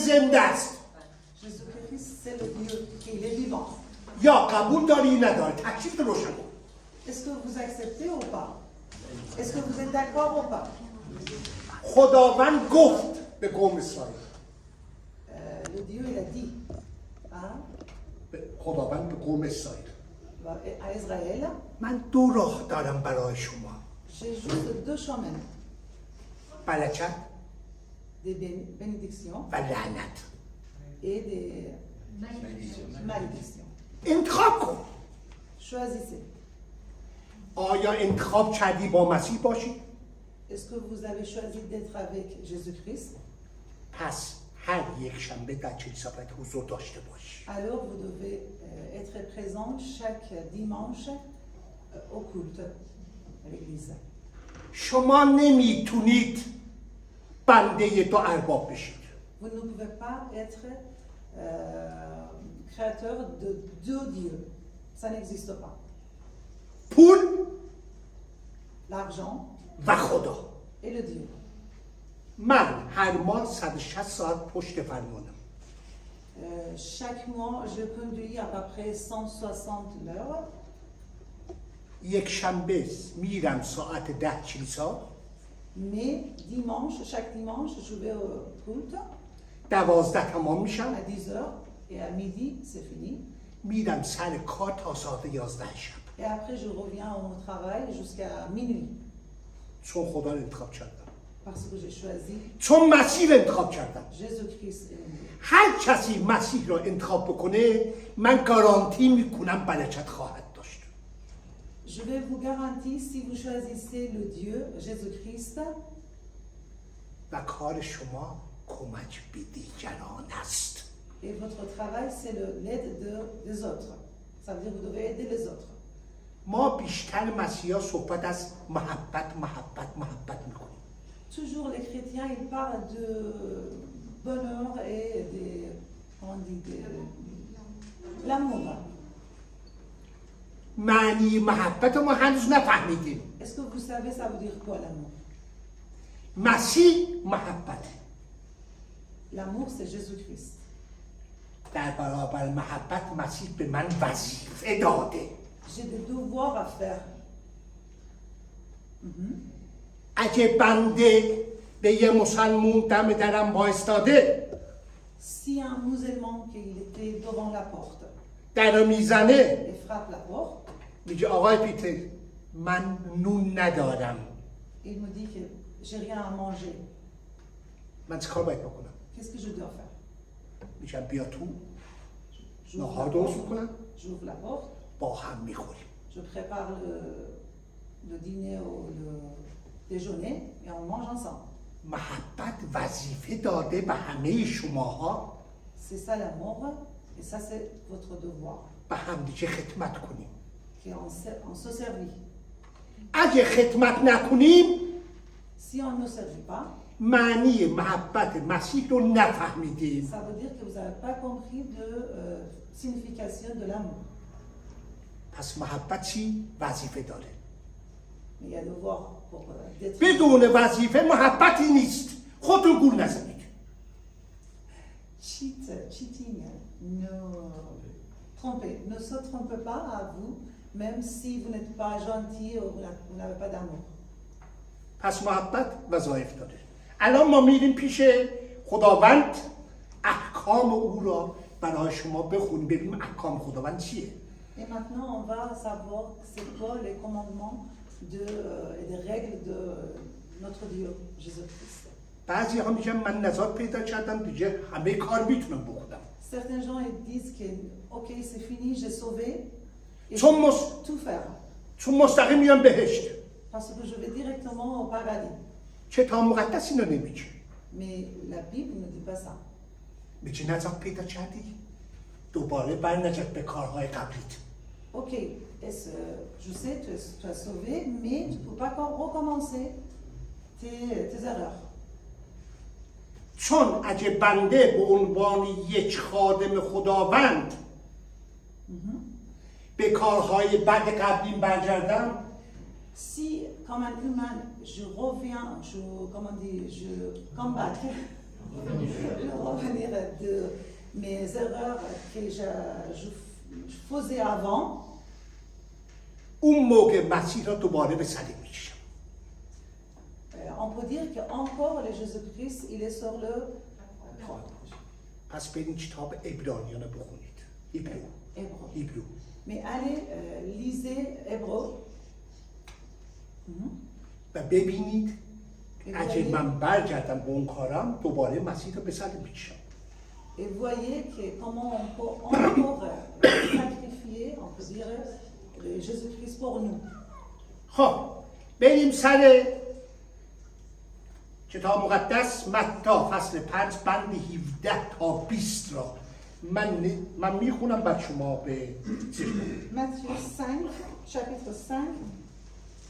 زنده است. Jésus-Christ, c'est le Dieu qui est vivant. یا قبول داری نداری تکلیف روشن کن. Est-ce que vous acceptez ou pas? Est-ce que vous êtes d'accord ou pas? خداوند گفت به قوم اسرائیل. Le Dieu, il a dit hein, خداوند به قوم اسرائیل. à Israël, من دو راه دارم برای شما. j'ai juste deux chemins, برکت des bénédictions و لعنت. et des malédictions. انتخاب کن. Choisissez. آیا انتخاب کردی با مسیح باشی؟ Est-ce que vous avez choisi d'être avec Jésus-Christ? پس هر یک شنبه در کلیسا باید حضور داشته باشی. Alors vous devez être présent chaque dimanche au culte à l'église. شما نمیتونید بنده دو ارباب بشید. Vous ne pouvez pas être créateur de deux dieux. Ça n'existe pas. پول L'argent و خدا. et le Dieu. من هر ماه 160 ساعت پشت فرمانم. Chaque mois, je conduis à peu près 160 l'heure. یک شنبه میرم ساعت 10 کلیسا. Mais dimanche, chaque dimanche, je vais au culte 12 تمام میشم. à 10h et à midi, c'est fini. میرم سر کار تا ساعت 11 شب. Et après, je reviens à mon travail jusqu'à minuit. چون خدا رو انتخاب کردم. Parce que j'ai choisi چون مسیح رو انتخاب کردم. Jésus-Christ et le Dieu. هر کسی مسیح رو انتخاب بکنه من گارانتی میکنم برکت خواهد داشت. Je vais vous garantir, si vous choisissez le Dieu, Jésus-Christ, و کار شما کمک به دیگران است. et votre travail, c'est l'aide des autres. Ça veut dire que vous devez aider les autres. ما بیشتر مسیحا صحبت از محبت میکنیم. Toujours les chrétiens, ils parlent de bonheur et comment on dit, l'amour. معنی محبت ما هنوز نفهمیدیم. Est-ce que vous savez ça veut dire quoi l'amour? مسیح محبت. L'amour, c'est Jésus-Christ. در برابر محبت مسیح به من وظیفه داده. J'ai des devoirs à faire. اگه بنده به یه مسلمون دم درم وایستاده Si un musulman qui était devant la porte در میزنه et frappe la porte, میگه آقای پیتر من نون ندارم. il me dit que j'ai rien à manger. من چه کار باید بکنم؟ Qu'est-ce que je dois faire? میگم بیا تو J'ouvre نهار la درست porte, میکنم j'ouvre la porte, با هم میخوریم. je prépare le dîner ou le déjeuner et on mange ensemble. محبت وظیفه داده به همه شماها C'est ça l'amour et ça c'est votre devoir. به همدیگه خدمت کنیم. On se servit. اگه خدمت نکنیم Si on ne servit pas, معنی محبت مسیح رو نفهمیدیم. ça veut dire que vous n'avez pas compris de signification de l'amour. پس محبت چی؟ وظیفه داره. Mais il y a devoir pour d'être. بدون وظیفه محبتی نیست. خودتون گول نزنید. Cheating, ne se trompez pas à vous, même si vous n'êtes pas gentil ou vous n'avez pas d'amour. پس محبت وظایف داره. الان ما میریم پیش خداوند احکام او را برای شما بخونیم ببینیم احکام خداوند چیه. Et maintenant, on va savoir c'est quoi les commandements et des règles de notre Dieu, Jésus-Christ. بعضی ها میگن من نجات پیدا کردم دیگه همه کار میتونم بکنم. Certains gens ils disent que ok c'est fini, j'ai sauvé et je چون peux tout faire چون مستقیم میان بهشت. parce que je vais directement au paradis. کتاب مقدس اینو نمیگه. Mais la Bible ne dit pas ça. میگه نجات پیدا کردی دوباره برنگرد به کارهای قبلیت. Ok, je sais, tu as sauvé, mais tu ne peux pas recommencer tes erreurs. چون اگه بنده به عنوان یک خادم خداوند به کارهای بد قبلیم برگردم Si, comme un humain, je reviens, je combatte revenir de mes erreurs que je faisais avant. اون موقع مسیح را دوباره به صلیب میکشم. On peut dire qu'encore le Jésus-Christ, il est sur le croix. پس برین کتاب عبرانیان رو بخونید. هیبرو. Mais allez, lisez Hébreu. و ببینید اگه من برگردم به اون کارم دوباره مسیح رو به صلیب میکشم. Et voyez que comment on peut encore sacrifier, on peut dire, Jésus-Christ pour nous. خب بریم سر کتاب مقدس متی فصل 5 بند 17 تا 20 را من میخونم بعد شما به Matthieu 5, chapitre 5,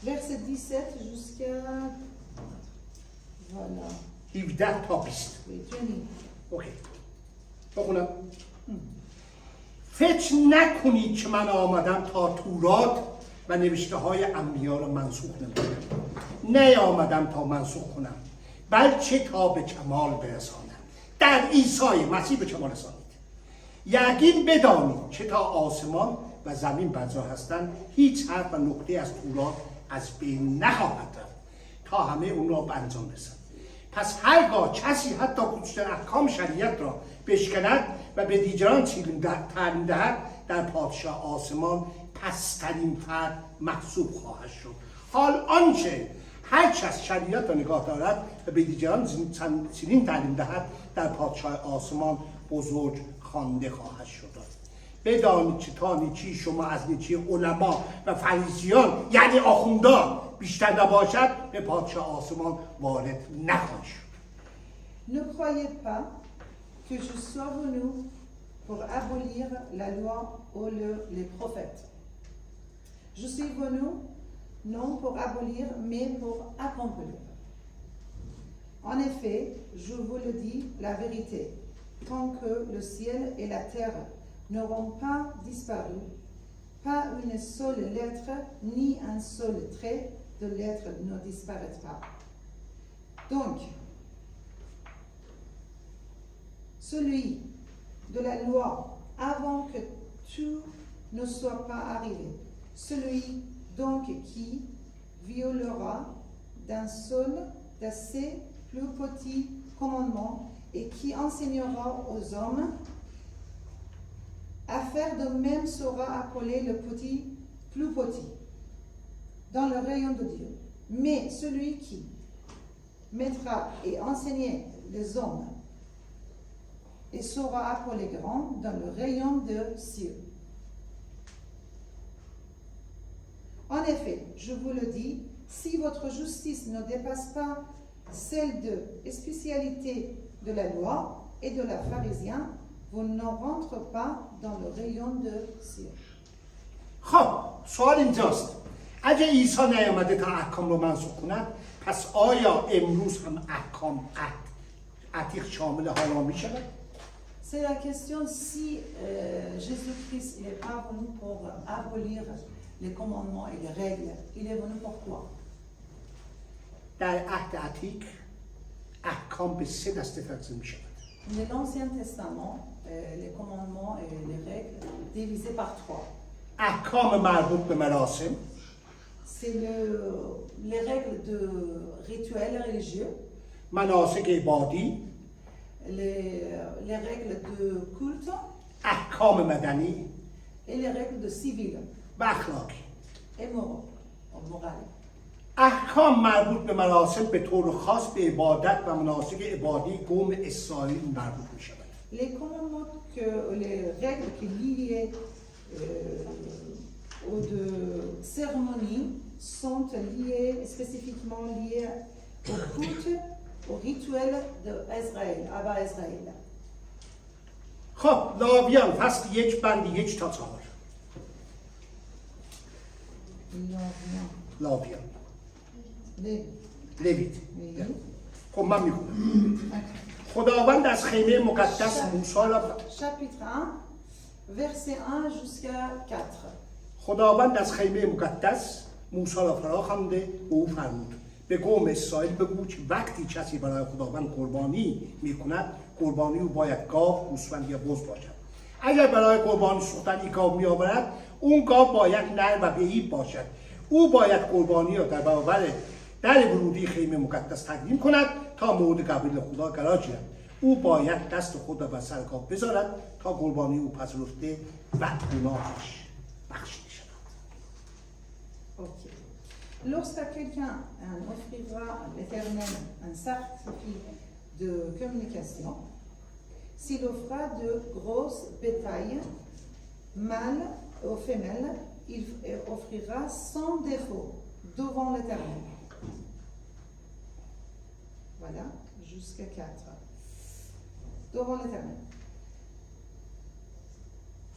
verset 17 jusqu'à voilà. 17 تا 20. Oui, 20. اوکی. بخونم. فکر نکنید که من آمدم تا تورات و نوشته های انبیا را منسوخ نمایم. نیامدم تا منسوخ کنم بلکه تا به کمال برسانم. در عیسی مسیح به کمال رسانید. یقین بدانید که تا آسمان و زمین بر هستند هیچ حرف و نقطه از تورات از بین نخواهد رفت تا همه اون را به انجام رسند. پس هرگاه کسی حتی کوچکترین احکام شریعت را بشکند و به دیگران تعلیم دهد در پادشاه آسمان پسترین فرد محسوب خواهد شد. حال آنچه هر کس شریعت را نگاه دارد و به دیگران چنین تعلیم دهد در پادشاه آسمان بزرگ خوانده خواهد شد. بدانید که تا نیکی شما از نیکی علما و فریسیان یعنی آخوندان بیشتر نباشد به پادشاه آسمان وارد نخواهد شد. Ne croyez pas que je sois venu pour abolir la loi ou les prophètes. Je suis venu non pour abolir, mais pour accomplir. En effet, je vous le dis la vérité, tant que le ciel et la terre n'auront pas disparu, pas une seule lettre ni un seul trait de lettre ne disparaît pas. Donc, celui de la loi avant que tout ne soit pas arrivé, celui donc qui violera d'un seul de ces plus petits commandements et qui enseignera aux hommes à faire de même sera appelé le petit plus petit dans le rayon de Dieu. Mais celui qui mettra et enseignera les hommes et sera appelé grand dans le rayon de cieux. En effet, je vous le dis, si votre justice ne dépasse pas celle de spécialité de la loi et de la pharisien, vous ne rentrez pas dans le rayon de cieux. خب سوال اینجاست اگه عیسی نیامده تا احکام رو منسوخ کند پس آیا امروز هم احکام عتیق شامل حالا می شود؟ C'est la question si Jésus-Christ n'est pas venu pour abolir les commandements et les règles. Il est venu pour quoi? در عهد عتیق احکام به 3 دسته تقسیم می شود. Dans l'Ancien Testament, les commandements et les règles divisés par 3. احکام مربوط به مراسم، C'est les règles de rituels religieux, مناسک عبادی، les règles de culte احکام مدنی et les règles de civil و اخلاقی. et morales. احکام مربوط به مراسم به طور خاص به عبادت و مناسک عبادی قوم اسرائیل مربوط می شود. Les commandements, les règles qui liées aux de cérémonies sont liées, spécifiquement liées au culte, au rituel d'Israël, Abba Israël. خب لاویان فصل 1 بند 1 تا 4. لاویان لویت. خب من میخونم. خداوند از خیمه مقدس موسی را Chapitre 1, verset 1 jusqu'à 4. خداوند از خیمه مقدس موسی را فرا خوانده به او فرمود به قوم اسرائیل بگو که وقتی کسی برای خداوند قربانی میکند قربانی او باید گاو، گوسفند یا بز باشد. اگر برای قربانی سوختن گاو میآورد اون گاو باید نر و بهیب باشد. او باید قربانی را در برابر در ورودی خیمه مقدس تقدیم کند تا مورد قبول خدا قرار گیرد. او باید دست خود را بر سر گاو بذارد تا قربانی او پذیرفته و گناهش بخشیده شود. Ok. Lorsque quelqu'un offrira à l'Éternel un sacrifice de communication, s'il offra de grosses bétails, mâles ou femelles, il offrira sans défaut devant l'Éternel. Voilà, jusqu'à 4. Devant l'Éternel.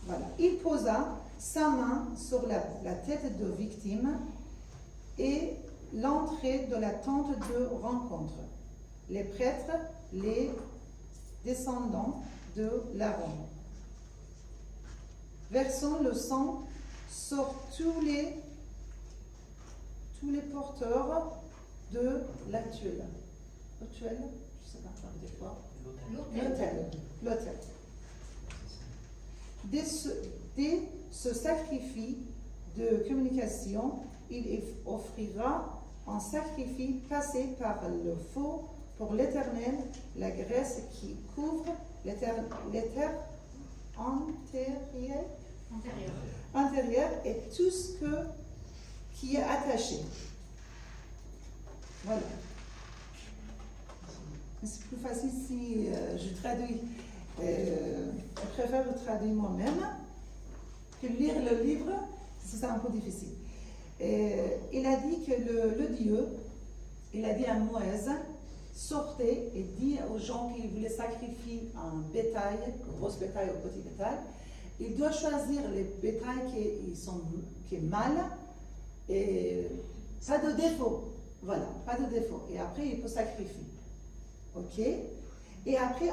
Voilà. Il posa sa main sur la tête de victime et l'entrée de la tente de rencontre. Les prêtres, les descendants de l'Aaron, versant le sang sur tous les porteurs de la tuile. La tuile, je ne sais pas des fois. L'autel. Dès ce sacrifice de communication, il offrira un sacrifice passé par le feu pour l'Éternel, la graisse qui couvre l'éther antérieur et tout ce qui est attaché. Voilà. C'est plus facile si je traduis. Je préfère le traduire moi-même que lire le livre, c'est un peu difficile. Il a dit que le Dieu, il a dit à Moïse, sortez et dit aux gens qui voulaient sacrifier un bétail, gros bétail ou petit bétail, il doit choisir les bétails qui est mal et pas de défaut. Voilà, pas de défaut. Et après, il peut sacrifier. Ok? Et après,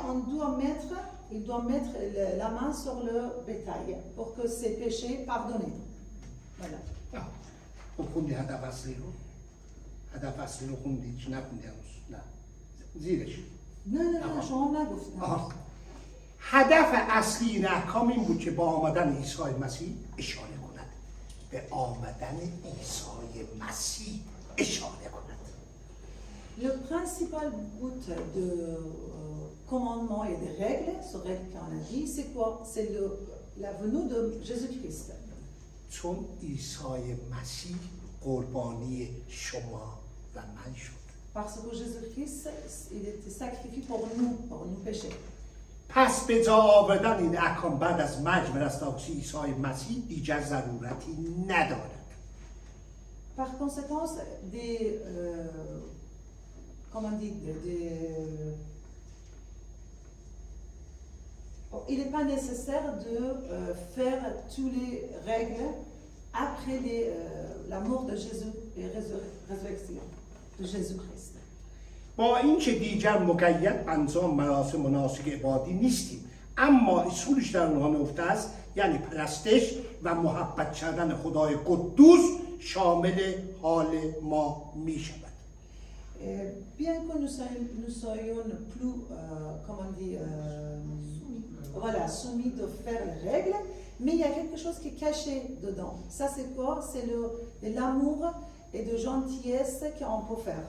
il doit mettre la main sur le bétail pour que ses péchés pardonnés. Voilà. خوندی هدف اصلی رو؟ هدف اصلی رو خوندی؟ چی نخوندی هنوز؟ نه زیرش نه شما نگفتید. هدف اصلی این احکام این بود که با آمدن عیسی مسیح اشاره کند. به آمدن عیسی مسیح اشاره کند. Le principal but de commandement et des règles, ce règle qu'on a dit, c'est quoi? C'est la venue de Jésus-Christ. چون عیسی مسیح قربانی شما و من شد. Parce que Jésus-Christ, il était sacrifié pour nos péchés. پس به جا آوردن این احکام بعد از مرگ و رستاخیز عیسی مسیح دیگر ضرورتی ندارد. Par conséquent, il n'est pas nécessaire de faire toutes les règles après la mort de Jésus et résurrection de Jésus-Christ. با اینکه دیگر مقید انجام مراسم مناسک عبادی نیستیم، اما اصولش در اونها نهفته است، یعنی پرستش و محبت کردن خدای قدوس شامل حال ما می شود. Bien que nous soyons plus, soumis de faire les règles, mais il y a quelque chose qui est caché dedans. Ça c'est quoi? C'est de l'amour et de gentillesse qu'on peut faire.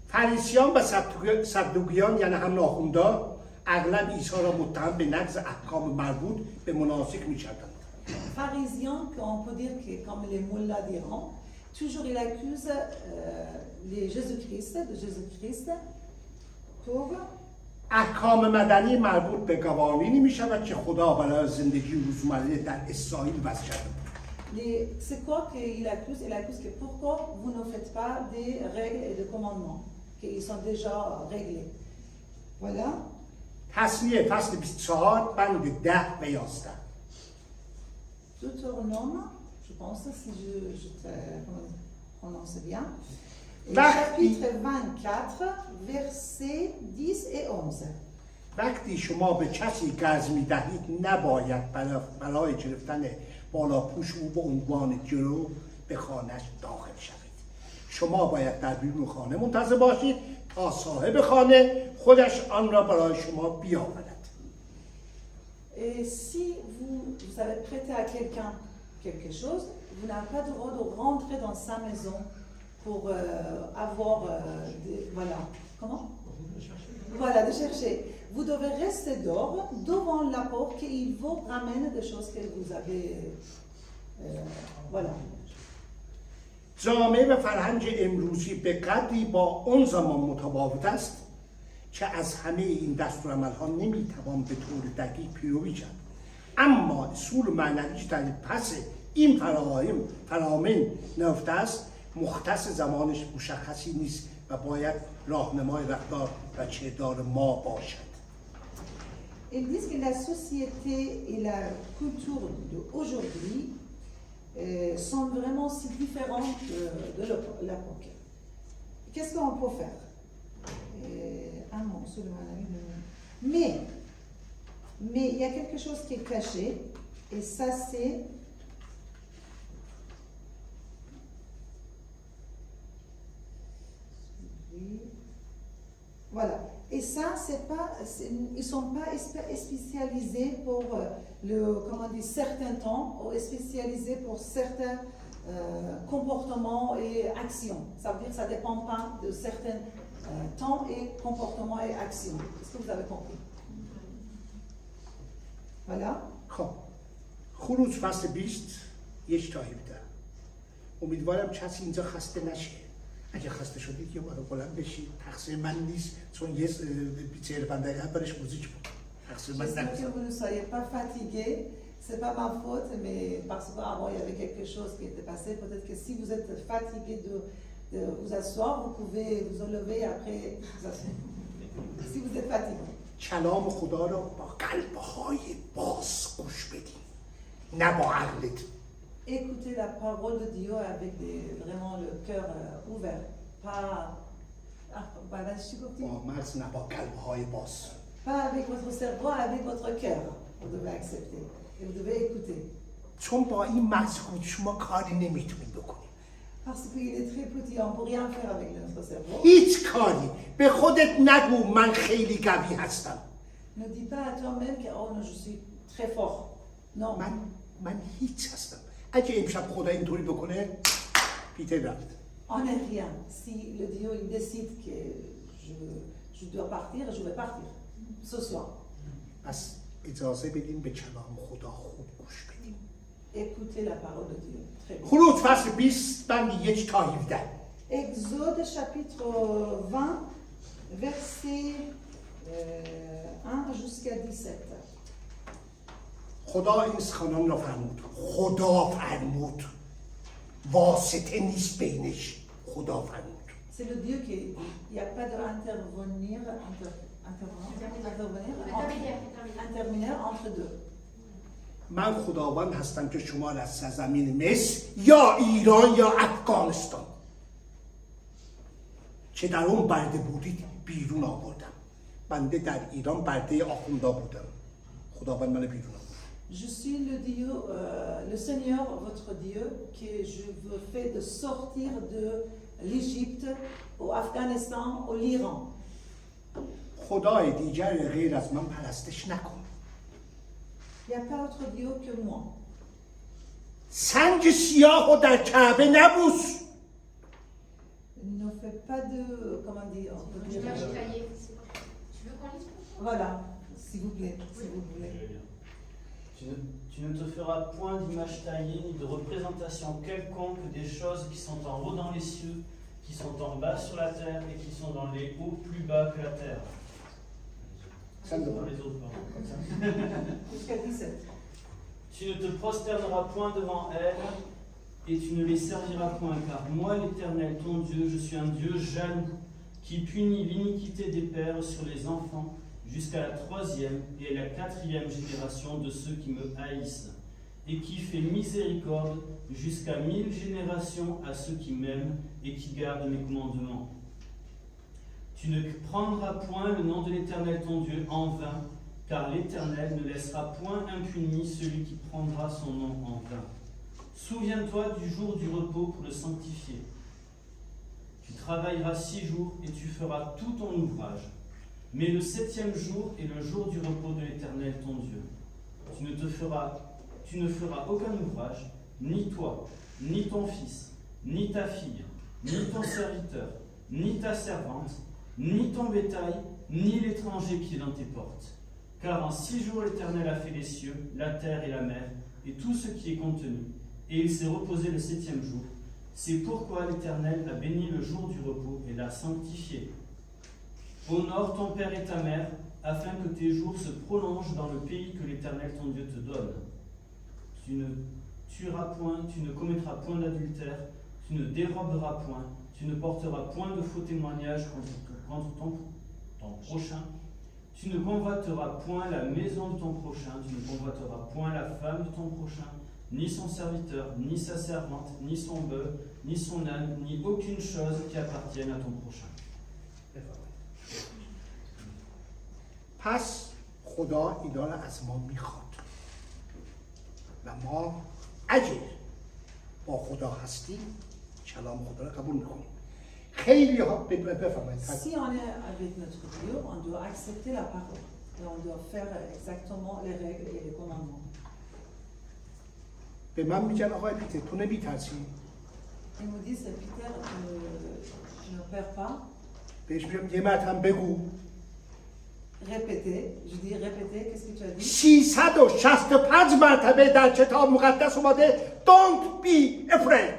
فریسیان و صدوقیان یعنی هم ناخوندا اغلب عیسی را متهم به نقض احکام مربوط به مناسک می‌کردند. Pharisiens, qu'on peut dire que comme les mollahs d'Iran, toujours il accuse de Jésus-Christ pour احکام مدنی مربوط به قوانینی می‌شود که خدا برای زندگی روزمره در اسرائیل وضع کرده. C'est quoi qu'il accuse? Il accuse que pourquoi vous ne faites pas des règles et des commandements, qu'ils sont déjà réglés. Voilà. تصنیه فصل 24 بند 10 و 11. Deutéronome, je pense, si je prononce bien. وقتی chapitre 24, versets 10 et 11. وقتی شما به کسی قرض می‌دهید نباید برای گرفتن بالاپوش او به عنوان گرو به خانه‌اش داخل شوید. شما باید در بیرون خانه منتظر باشید تا صاحب خانه خودش آن را برای شما بیاورد. Et si vous avez prêté à quelqu'un quelque chose, vous n'avez pas le droit de rentrer dans sa maison pour avoir voilà. Comment? Voilà, de chercher. Vous devez rester dehors, devant la porte, qu'il vous ramène des choses que vous avez. Voilà. جامعه و فرهنگ امروزی به قدری با اون زمان متفاوت است که از همه این دستورالعمل‌ها نمیتوان به طور دقیق پیروی کرد. اما اصول معنویش در پس این فرامین نهفته است، مختص زمانش مشخصی نیست و باید راهنمای رفتار و کردار ما باشد. Ils disent que la société et la culture d'aujourd'hui sont vraiment si différentes de l'époque. Qu'est-ce qu'on peut faire? Un mot sur le mais il y a quelque chose qui est caché, et ça c'est voilà. Et ça, ils ne sont pas spécialisés pour certains temps, ou spécialisés pour certains comportements et actions. Ça veut dire que ça ne dépend pas de certains temps et comportements et actions. Est-ce que vous avez compris? Voilà. خب خروج فصل 20 یک تایی بده. امیدوارم کسی اینجا خسته نشه. اگه خسته شدید یه بار بلند بشید، تقصیر من نیست، چون یه بیچاره بنده برش موزیک بود. تقصیر من نیست. J'espère que vous ne soyez pas fatigués. C'est pas ma faute, mais parce qu'avant il y avait quelque chose qui était passé. Peut-être que si vous êtes fatigué de vous asseoir, vous pouvez vous enlever après vous asseoir. Si vous êtes fatigué. کلام خدا را با قلب‌های باز گوش بدین، نه با عقلت. Écoutez la parole de Dieu avec vraiment le cœur ouvert, pas با مغز، نه با قلب‌های باز. pas avec votre cerveau, avec votre cœur. Vous devez accepter et vous devez écouter. چون با این مغز خود شما کاری نمیتونید بکنید. Parce qu'il est très petit, on ne peut rien faire avec notre cerveau. هیچ کاری به خودت نگو من خیلی قوی هستم. Ne dis pas à toi-même que oh non, je suis très fort. Non. من هیچ هستم. اگه امشب خدا اینطوری بکنه پیتر رفت. On n'est rien. Si le Dieu il décide que je dois partir, je vais partir ce soir. پس اجازه بدیم به کلام خدا خوب گوش بدیم. Écoutez la parole de Dieu. Très bien. خروج فصل 20 بند 1 تا 17. Exode chapitre 20, verset 1 jusqu'à 17. خدا این سخنان را فرمود. خدا فرمود. واسطه نیست بینش. خدا فرمود. C'est le Dieu qui dit. Il n'y a pas d'intervenir, intervenir entre deux. من خداوند هستم که شما را از سرزمین مصر یا ایران یا افغانستان که در اون برده بودید بیرون آوردم. بنده در ایران برده آخوندا بودم. خداوند من بیرون آورد. Je suis le Dieu, le Seigneur, votre Dieu, que je vous fais de sortir de l'Égypte, au Afghanistan, au Iran. خدای دیگر غیر از من پرستش نکن. Il n'y a pas autre Dieu que moi. سنگ سیاه و در کعبه نبوس. Ne fais pas de, comment dire, Tu veux qu'on lise? voilà, s'il vous plaît, si vous voulez. Tu ne te feras point d'image taillée ni de représentation quelconque des choses qui sont en haut dans les cieux, qui sont en bas sur la terre et qui sont dans les hauts plus bas que la terre. Dans les autres, pardon, comme ça. Jusqu'à 17. Tu ne te prosterneras point devant elles et tu ne les serviras point, car moi, l'Éternel, ton Dieu, je suis un Dieu jaloux, qui punit l'iniquité des pères sur les enfants jusqu'à la 3e et la 4e génération de ceux qui me haïssent, et qui fait miséricorde jusqu'à 1000 générations à ceux qui m'aiment et qui gardent mes commandements. Tu ne prendras point le nom de l'Éternel ton Dieu en vain, car l'Éternel ne laissera point impuni celui qui prendra son nom en vain. Souviens-toi du jour du repos pour le sanctifier. travailleras 6 jours et tu feras tout ton ouvrage. Mais le 7e jour est le jour du repos de l'Éternel ton Dieu. Tu ne feras aucun ouvrage, ni toi, ni ton fils, ni ta fille, ni ton serviteur, ni ta servante, ni ton bétail, ni l'étranger qui est dans tes portes. Car en 6 jours l'Éternel a fait les cieux, la terre et la mer, et tout ce qui est contenu. Et il s'est reposé le 7e jour. C'est pourquoi l'Éternel a béni le jour du repos et l'a sanctifié. Honore ton père et ta mère, afin que tes jours se prolongent dans le pays que l'Éternel ton Dieu te donne. Tu ne tueras point, tu ne commettras point d'adultère, tu ne déroberas point, tu ne porteras point de faux témoignages contre ton prochain, tu ne convoiteras point la maison de ton prochain, tu ne convoiteras point la femme de ton prochain, ni son serviteur, ni sa servante, ni son bœuf, ni son âne, ni aucune chose qui appartienne à ton prochain. پس خدا اینا رو از ما میخواد و ما اگه با خدا هستیم کلام خدا رو قبول میکنیم. خیلی ها بفرمایید. Si on est avec notre Dieu, on doit accepter la parole et on doit faire exactement les règles et les commandements. به من میگن آقای پیتر تو نمیترسی؟ Ils me disent, Peter, tu ne perds pas. بهش میگم یه مرتبه بگو. Répétez, je dis répétez, qu'est-ce que tu as dit? 365 مرتبه در کتاب مقدس اومده Don't be afraid.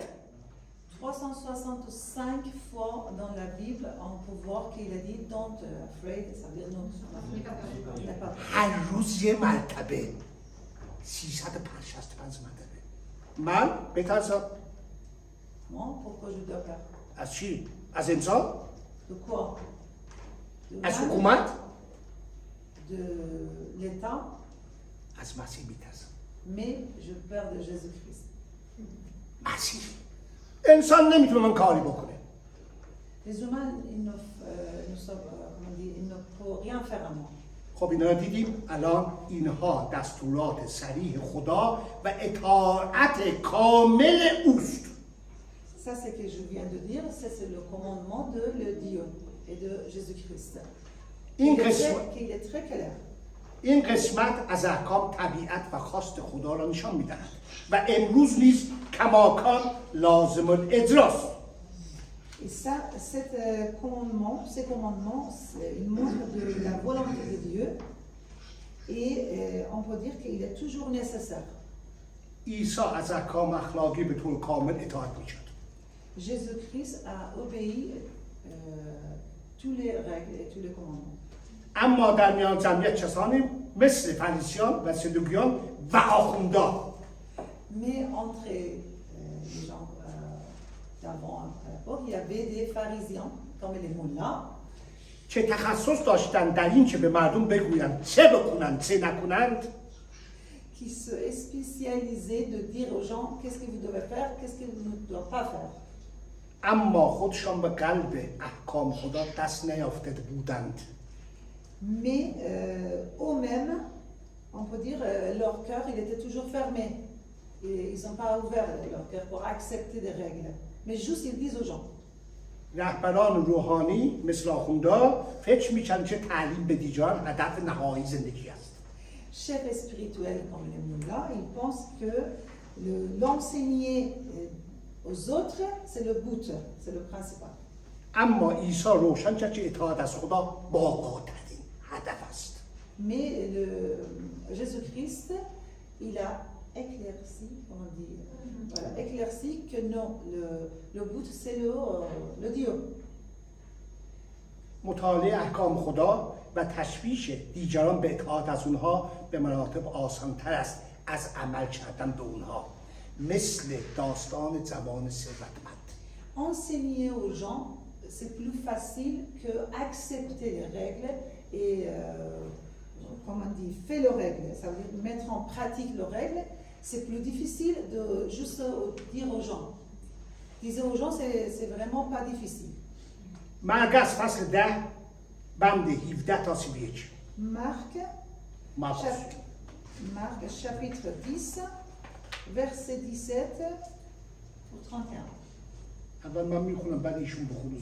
365 fois dans la Bible, on peut voir qu'il a dit don't afraid, ça veut dire non. N'aie pas peur. هر روز یه مرتبه 365 مرتبه من بترسم Moi, pourquoi je dois peur? از چی؟ از انسان؟ De quoi? De از mal? حکومت؟ De l'État, از مسیح میترسم. mais je peur de Jésus-Christ. مسیح انسان نمیتونه من کاری بکنه. Les humains, ils ne peuvent rien faire à moi. خب اینا رو دیدیم الان اینها دستورات صریح خدا و اطاعت کامل اوست. Ça, c'est que je viens de dire, c'est le commandement de le Dieu et de Jésus-Christ. این Il قسمت est très clair. این قسمت از احکام طبیعت و خواست خدا را نشان میدهد و امروز نیز کماکان لازم الاجراست. Et ça, ces commandements, ils montrent de la volonté de Dieu et on peut dire qu'il est toujours nécessaire. عیسی از احکام اخلاقی به طور کامل اطاعت میکرد. Jésus-Christ a obéi tous les règles et tous les commandements. اما در میان جمعیت کسانی مثل فریسیان و صدوقیان و آخوندان Mais entre les gens d'avant à l'époque, il y avait des pharisiens comme les mollahs که تخصص داشتن در این که به مردم بگویند چه بکنند چه نکنند qui se spécialisaient de dire aux gens qu'est-ce que vous devez faire, qu'est-ce que vous ne devez pas faire. اما خودشان به قلب احکام خدا دست نیافته بودند. Mais eux-mêmes, on peut dire, leur cœur, il était toujours fermé. Et ils n'ont pas ouvert leur cœur pour accepter des règles. Mais juste, ils disent aux gens. رهبران روحانی مثل آخوندا فکر میکنن که تعلیم به دیگران هدف نهایی زندگی است. Chefs spirituels comme les mollahs, ils pensent que l'enseigner aux autres, c'est le but, c'est le principal. اما عیسی روشن کرد که اطاعت از خدا بالاترین هدف است. Mais Jésus-Christ, il a éclairci, comment on dit, voilà, éclairci que non, le but c'est le Dieu. مطالعه احکام خدا و تشویش دیگران به اطاعت از اونها به مراتب آسان‌تر است از عمل کردن به اونها مثل داستان جوان ثروتمند. Enseigner aux gens, c'est plus facile que accepter les règles et, comment on dit, faire les règles. Ça veut dire mettre en pratique les règles. C'est plus difficile de juste dire aux gens. Dire aux gens, c'est vraiment pas difficile. مرقس فصل 10 بند 17 تا 31. Marc chapitre 10, verset 17 au 31. اول من میخونم بعد ایشون بخونه.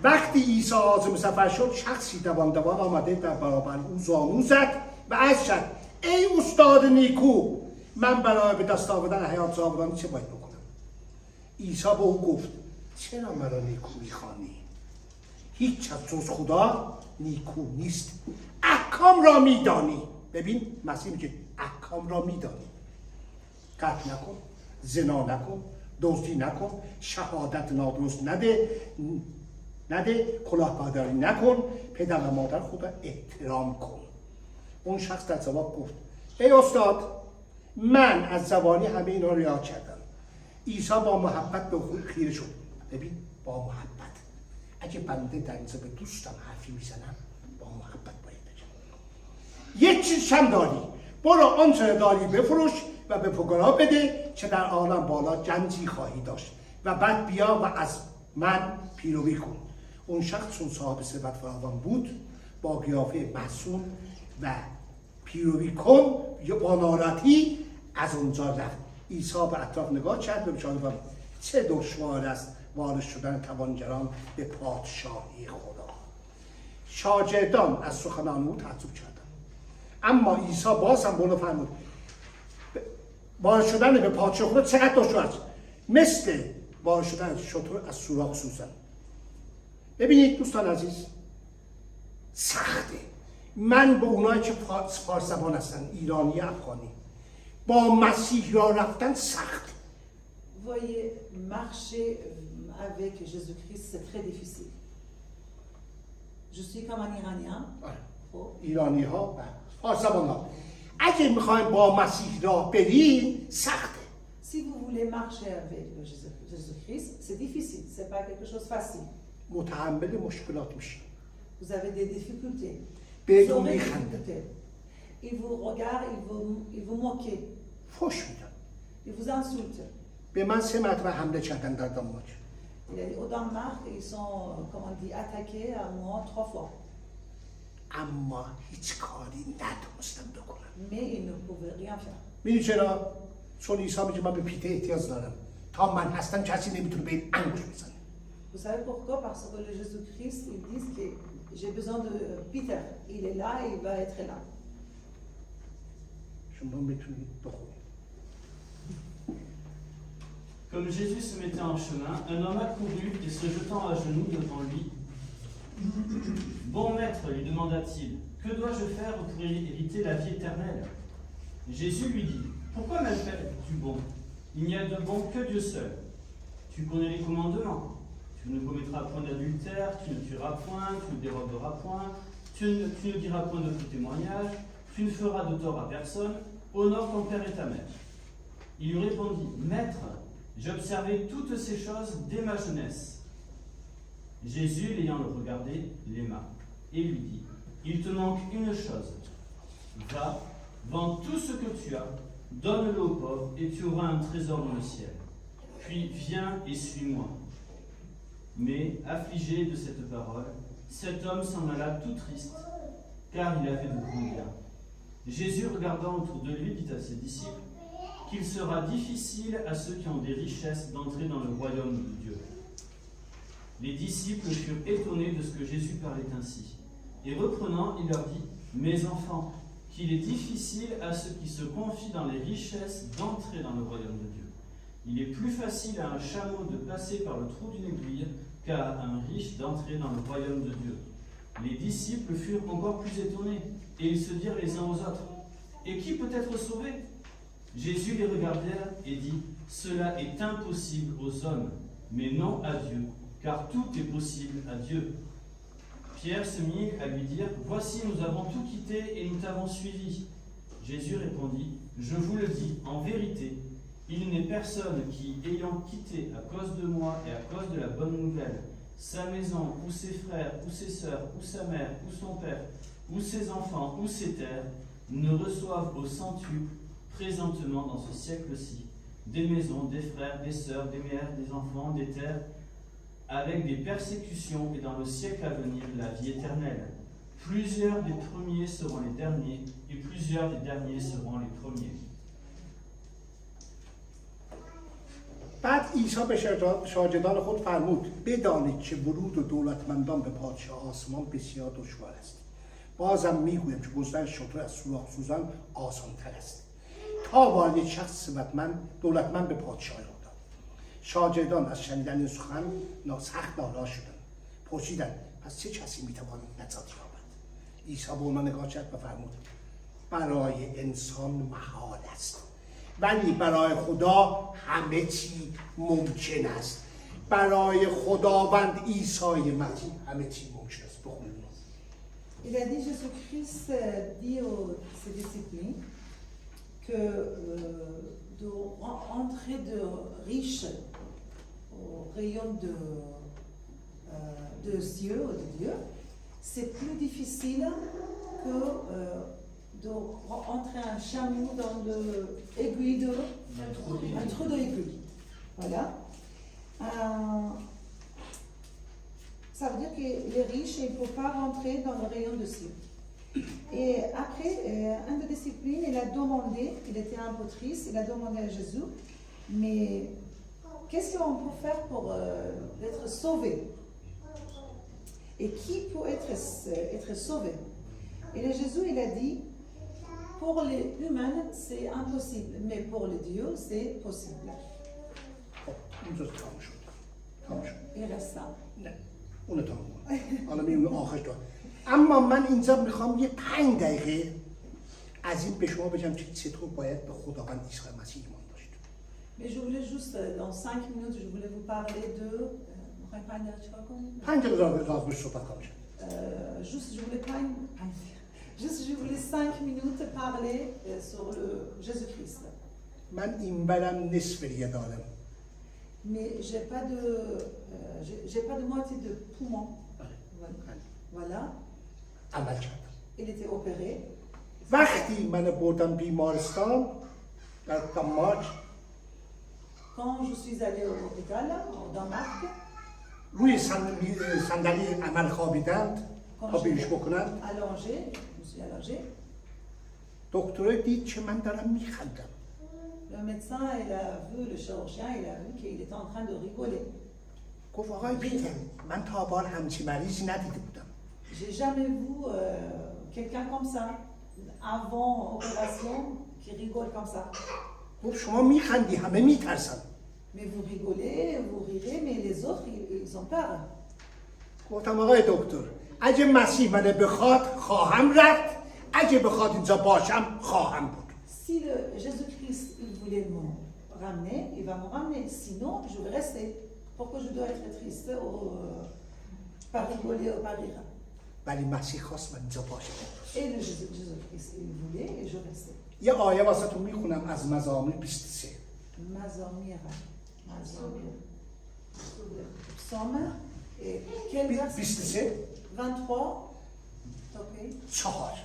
وقتی عیسی عازم سفر شد شخصی دوان آمده در برابر او زانو زد و عرض کرد ای استاد نیکو من برای به دست آوردن حیات جاودانه چه باید بکنم؟ عیسی به او گفت چرا مرا نیکو میخوانی؟ هیچ از جز خدا نیکو نیست. احکام را میدانی. ببین مسیح میگه احکام را میدانی. قتل نکن، زنا نکن، دزدی نکن، شهادت نادرست نده، کلاهبرداری نکن، پدر و مادر خود را احترام کن. اون شخص در جواب گفت ای استاد من از زبانی همه اینا رو یاد کردم. عیسی با محبت به او خیره شد. ببین با محبت. اگه بنده در اینجا به دوستم حرفی میزنم با محبت باید بگم. یک چیز هم داری، برو آنچه داری بفروش و به فقرا بده که در عالم بالا گنجی خواهی داشت و بعد بیا و از من پیروی کن. اون شخص چون صاحب ثروت فراوان بود با قیافه محزون و پیروی کن یا با ناراحتی از اونجا رفت. عیسی به اطراف نگاه کرد و به شاهد فرمود چه دشوار است وارد شدن توانگران به پادشاهی خدا. شاگردان از سخنان او تعجب کردند، اما عیسی باز هم بلند فرمود وارد شدن به پادشاهی خدا چقدر دشوار است، مثل وارد شدن شتر از سوراخ سوزن. ببینید دوستان عزیز سخته. من به اونایی که فارس زبان هستن، ایرانی افغانی، با مسیح را رفتن سخت. Voyez, marcher avec Jésus-Christ, c'est très difficile. Je suis comme un Iranien. ایرانی ها و فارس زبان ها اگه میخوایم با مسیح راه بریم سخته. Si vous voulez marcher avec Jésus-Christ, c'est difficile, c'est pas quelque chose de facile. متحمل مشکلات میشیم. Vous avez des difficultés. Vous بهتون aurez des میخنده، difficultés. Ils vous regardent, ils vous moquent, فوش میدن. ils vous insultent. به من 3 مرتبه حمله کردن در دانمارک. Il a dit, au Danemark, ils sont, comment on dit, attaqués à moi 3 fois. اما هیچ کاری نتونستم بکنم. Mais ils ne pouvaient rien faire. میدونی چرا؟ چون عیسی میگه من به پیته احتیاج دارم. تا من هستم کسی نمیتونه به این انگوش بزنه. Vous savez pourquoi? Parce que le Jésus-Christ, ils disent que j'ai besoin de Peter. Il est là et il va être là. شما میتونید بخونید. Comme Jésus se mettait en chemin, un homme accourut et se jetant à genoux devant lui. Bon maître, lui demanda-t-il, que dois-je faire pour hériter la vie éternelle? Jésus lui dit, pourquoi m'appelles-tu bon? Il n'y a de bon que Dieu seul. Tu connais les commandements. Tu ne commettras point d'adultère, tu ne tueras point, tu ne déroberas point, tu ne diras point de faux témoignage, tu ne feras de tort à personne, honore ton père et ta mère. Il lui répondit, Maître, j'ai observé toutes ces choses dès ma jeunesse. Jésus, l'ayant regardé, l'aima et lui dit, il te manque une chose. Va, vends tout ce que tu as, donne-le aux pauvres et tu auras un trésor dans le ciel. Puis viens et suis-moi. Mais, affligé de cette parole, cet homme s'en alla tout triste, car il avait de grands biens. Jésus, regardant autour de lui, dit à ses disciples qu'il sera difficile à ceux qui ont des richesses d'entrer dans le royaume de Dieu. Les disciples furent étonnés de ce que Jésus parlait ainsi. Et reprenant, il leur dit, « Mes enfants, qu'il est difficile à ceux qui se confient dans les richesses d'entrer dans le royaume de Dieu. Il est plus facile à un chameau de passer par le trou d'une aiguille qu'à un riche d'entrer dans le royaume de Dieu. » Les disciples furent encore plus étonnés, et ils se dirent les uns aux autres, « Et qui peut être sauvé ?» Jésus les regarda et dit, « Cela est impossible aux hommes, mais non à Dieu, car tout est possible à Dieu. » Pierre se mit à lui dire, « Voici, nous avons tout quitté et nous t'avons suivi. » Jésus répondit, « Je vous le dis, en vérité, il n'est personne qui, ayant quitté à cause de moi et à cause de la bonne nouvelle, sa maison, ou ses frères, ou ses sœurs, ou sa mère, ou son père, ou ses enfants, ou ses terres, ne reçoive au centuple, présentement dans ce siècle-ci, des maisons, des frères, des sœurs, des mères, des enfants, des terres, avec des persécutions, et dans le siècle à venir, la vie éternelle. Plusieurs des premiers seront les derniers, et plusieurs des derniers seront les premiers. بعد عیسی به شاگردان خود فرمود بدانید که ورود و دولتمندان به پادشاه آسمان بسیار دشوار است. بازم میگویم که گذشتن شتر از سوراخ سوزان آسان‌تر است تا وارد شخص دولتمند به پادشاهی خدا. شاگردان از شنیدن این سخن سخت ناراض شدند. پرسیدند پس چه کسی میتواند نجات یابد؟ عیسی به آنها نگاه کرد و فرمود برای انسان محال است ولی برای خدا همه چی ممکن است. برای خداوند عیسی مسیح همه چی ممکن است. بخونید. Il a dit, Jésus-Christ dit aux ses disciples que d'entrer de riche au royaume de cieux, de Dieu, c'est plus difficile que de rentrer un chameau dans un trou d'aiguille. Voilà. Ça veut dire que les riches, ils ne peuvent pas rentrer dans le rayon de cieux. Et après, un des disciples, il a demandé, il était un peu triste, il a demandé à Jésus, mais qu'est-ce qu'on peut faire pour être sauvé? Et qui peut être sauvé? Et là, Jésus, il a dit, pour les humains, c'est impossible, mais pour les dieux, c'est possible. اینجا تمام شد. Il reste ça. نه اونو تمام کن. حالا میریم آخرش دار. اما من اینجا میخوام یه 5 دقیقه از این به شما بگم که چطور باید به خداوند عیسی مسیح ایمان داشت. Mais je voulais juste, dans 5 minutes, je voulais vous parler de... 5 دقیقه راز صحبت کنم. Juste, je voulais 5 minutes parler sur le Jésus-Christ. من این برم نصف ریه دارم. Mais j'ai pas de moitié de poumon. Voilà. عمل کردم. Il était opéré. وقتی من بردم بیمارستان در دانمارک Quand je suis allée au hôpital, au Danemark, روی صندلی عمل خوابیدند تا بیش بکنند. allongé, je me suis allongée. دکتر دید که من دارم میخندم. Le médecin, il a vu, le chirurgien, il a vu qu'il était en train de rigoler. گفت آقای پیتر من تا بار همچی مریضی ندیده بودم. J'ai jamais vu quelqu'un comme ça, avant opération, qui rigole comme ça. گفت شما میخندی همه میترسن. Mais vous rigolez, vous rirez, mais les autres, ils ont peur. گفتم آقای دکتر اگه مسیح منو بخواد خواهم رفت، اگه بخواد اینجا باشم خواهم بود. Si le Jésus-Christ il voulait me ramener, il va me ramener. Sinon, je vais rester. Pourquoi je dois être triste ou pas rigoler ou pas rire? ولی مسیح خواست من اینجا باشم. Et le Jésus-Christ, il voulait et je restais. یه آیه واسهتون میخونم از مزامیر 23. Mazamir. Psaume. Et quel verset? 23 23. Ok. 4.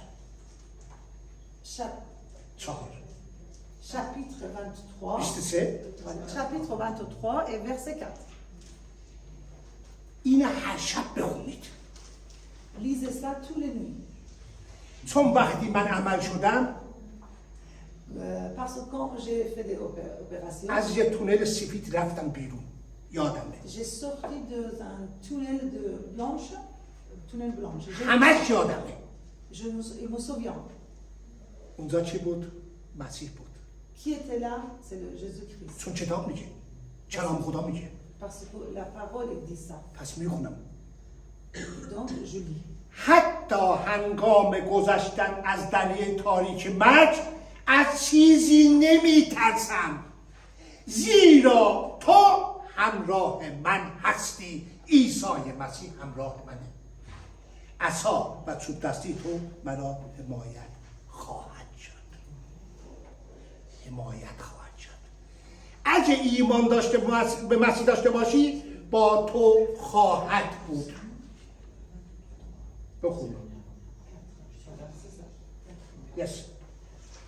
Chapitre 23. 23 Voilà. Chapitre 23 et verset 4. این هر شب بخونید. Lisez ça tous les nuits. چون وقتی من عمل شدم Parce que quand j'ai fait des opérations, از یه تونل سفید رفتم بیرون. یادمه. j'ai sorti d'un tunnel blanche. همش یادمه. Il me souvient. اونجا چی بود؟ مسیح بود. Qui était là? C'est le Jésus-Christ. چون کتاب میگه. کلام خدا میگه. Parce que la parole elle dit ça. پس میخونم. Donc je lis. حتی هنگام گذشتن از دریای تاریک مرگ از چیزی نمیترسم زیرا تو همراه من هستی. عیسی مسیح همراه منه. عصا و چوب دستی تو مرا حمایت خواهد شد. حمایت خواهد شد. اگه ایمان داشته به مسیح داشته باشی با تو خواهد بود. بخون. Yes.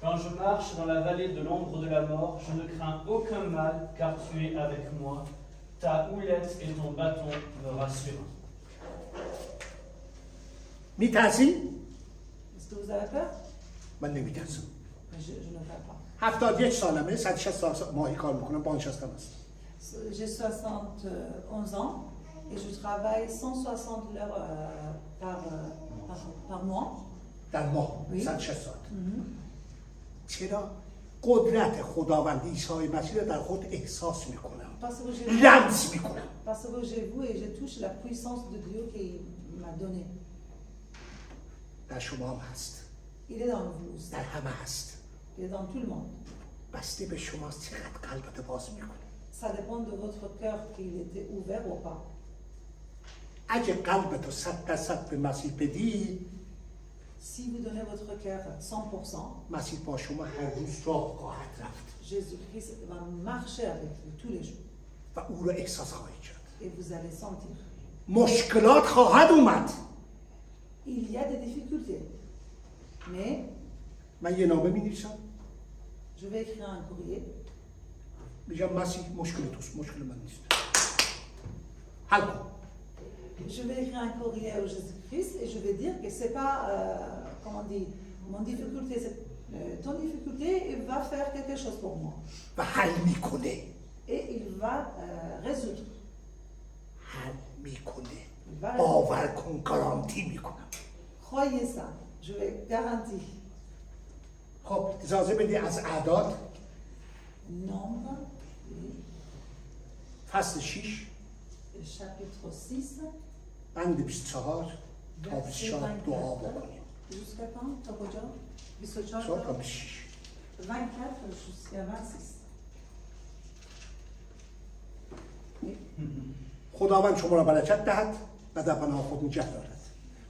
Quand je marche dans la vallée de l'ombre de la mort, je ne crains aucun mal, car tu es avec moi. Ta houlette et ton bâton me rassurent. میترسی؟ Est-ce que vous avez peur? من نمیترسم. Je ne peur pas. 71 سالمه، 160 سال ماهی کار میکنم، بازنشستم هستم. J'ai 71 ans et je travaille 160 heures par mois. در ماه Oui. 160 ساعت. Mhm. چرا؟ قدرت خداوند عیسی مسیح رو در خود احساس میکنم، Parce que j'ai لمس میکنم. parce que j'ai vu et je touche la puissance de Dieu qu'il m'a donnée. در شما هم هست، Il est dans vous aussi. در همه هست. Il est dans tout le monde. بسته به شما چقدر قلبت باز میکنه. Ça dépend de votre cœur qu'il était ouvert ou pas. اگه قلبتو 100% به مسیح بدی، Si vous donnez votre cœur 100%, مسیح با شما هر روز راه خواهد رفت Jésus-Christ va marcher avec vous tous les jours. و او رو احساس خواهید کرد. Et vous allez sentir. مشکلات خواهد اومد. Il y a des difficultés. Mais من یه نامه می‌نویسم، je vais écrire un courrier. میگم مسیح مشکل توست، مشکل من نیست. حل کن. Je vais écrire un courrier au Jésus-Christ et je vais dire que c'est pas, comment on dit, mon difficulté, c'est ton difficulté, il va faire quelque chose pour moi. و حل میکنه. Et il va résoudre. حل میکنه. Il va résoudre. باور کن، گارانتی میکنم. Croyez ça, je vais garantir. خب اجازه بدی از اعداد Nombre, oui, فصل 6 chapitre 6, بند 24 تا verset 24 دعا 24. بکنیم. Jusqu'à quand, Tokojo? 24 24 تا 26. 24 jusqu'à 26. خداوند شما را برکت دهد و در پناه خود نگه دارد.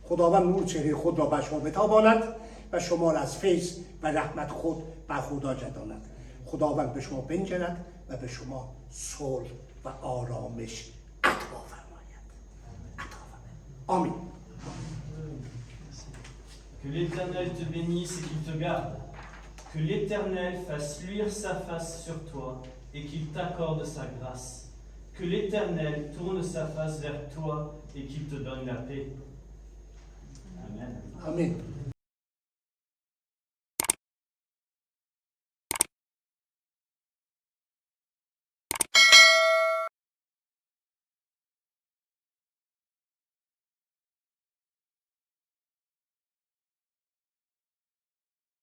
خداوند نور چهره خود را بر شما بتاباند و شما را از فیض و رحمت خود بر خدا گرداند. خداوند به شما بنگرد و به شما صلح و آرامش عطا فرماید. عطا فرماید. آمین. Que l'Éternel te bénisse et qu'il te garde. Que l'Éternel fasse luire sa face sur toi et qu'il t'accorde sa grâce. Que l'Éternel tourne sa face vers toi et qu'il te donne la paix. Amen. آمین.